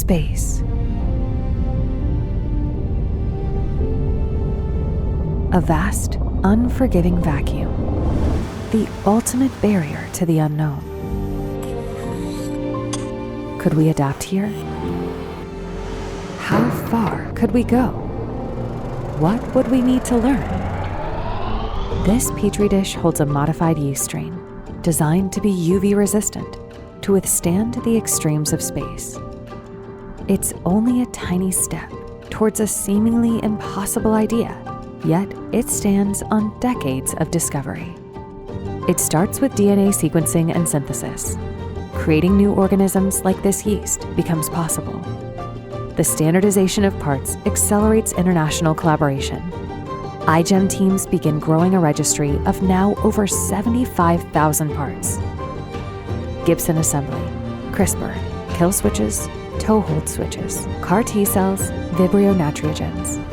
Space. A vast, unforgiving vacuum. The ultimate barrier to the unknown. Could we adapt here? How far could we go? What would we need to learn? This petri dish holds a modified yeast strain designed to be UV resistant to withstand the extremes of space. It's only a tiny step towards a seemingly impossible idea, yet it stands on decades of discovery. It starts with DNA sequencing and synthesis. Creating new organisms like this yeast becomes possible. The standardization of parts accelerates international collaboration. iGEM teams begin growing a registry of now over 75,000 parts. Gibson assembly, CRISPR, kill switches, toe-hold switches, CAR T cells, Vibrio natrigens.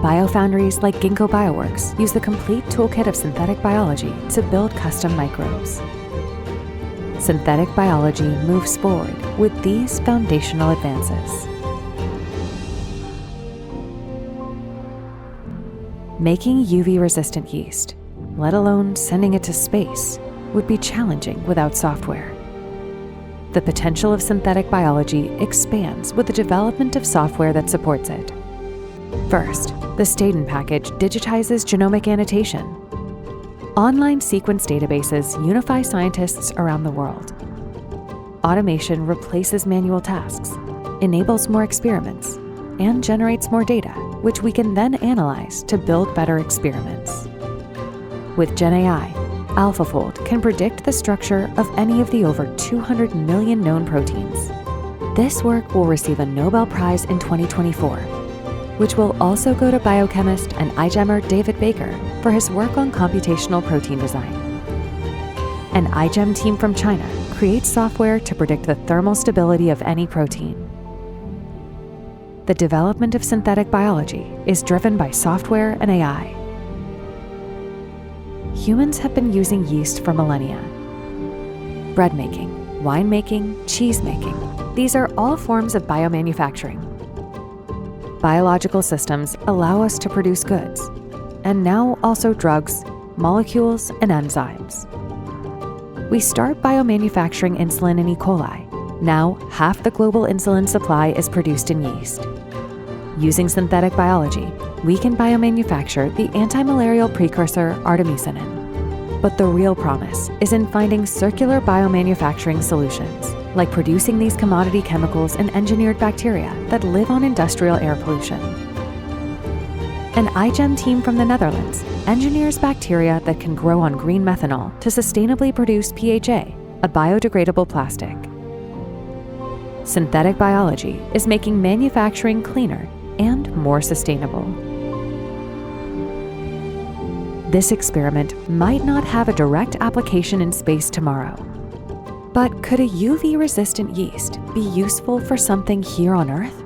Biofoundries like Ginkgo Bioworks use the complete toolkit of synthetic biology to build custom microbes. Synthetic biology moves forward with these foundational advances. Making UV-resistant yeast, let alone sending it to space, would be challenging without software. The potential of synthetic biology expands with the development of software that supports it. First, the Staden package digitizes genomic annotation. Online sequence databases unify scientists around the world. Automation replaces manual tasks, enables more experiments, and generates more data, which we can then analyze to build better experiments. With GenAI, AlphaFold can predict the structure of any of the over 200 million known proteins. This work will receive a Nobel Prize in 2024, which will also go to biochemist and iGEMer David Baker for his work on computational protein design. An iGEM team from China creates software to predict the thermal stability of any protein. The development of synthetic biology is driven by software and AI. Humans have been using yeast for millennia. Bread making, wine making, cheese making, these are all forms of biomanufacturing. Biological systems allow us to produce goods, and now also drugs, molecules, and enzymes. We start biomanufacturing insulin in E. coli. Now, half the global insulin supply is produced in yeast. Using synthetic biology, we can biomanufacture the anti-malarial precursor artemisinin. But the real promise is in finding circular biomanufacturing solutions, like producing these commodity chemicals in engineered bacteria that live on industrial air pollution. An iGEM team from the Netherlands engineers bacteria that can grow on green methanol to sustainably produce PHA, a biodegradable plastic. Synthetic biology is making manufacturing cleaner and more sustainable. This experiment might not have a direct application in space tomorrow, but could a UV-resistant yeast be useful for something here on Earth?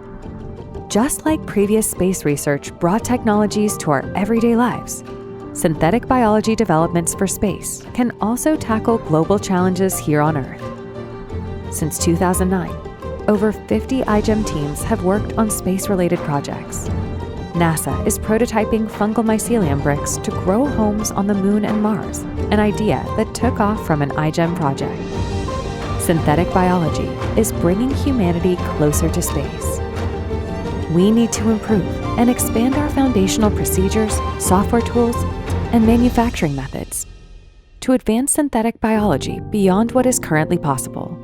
Just like previous space research brought technologies to our everyday lives, synthetic biology developments for space can also tackle global challenges here on Earth. Since 2009, over 50 iGEM teams have worked on space-related projects. NASA is prototyping fungal mycelium bricks to grow homes on the Moon and Mars, an idea that took off from an iGEM project. Synthetic biology is bringing humanity closer to space. We need to improve and expand our foundational procedures, software tools, and manufacturing methods to advance synthetic biology beyond what is currently possible.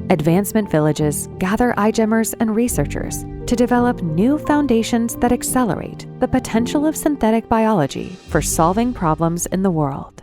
Advancement villages gather iGEMers and researchers to develop new foundations that accelerate the potential of synthetic biology for solving problems in the world.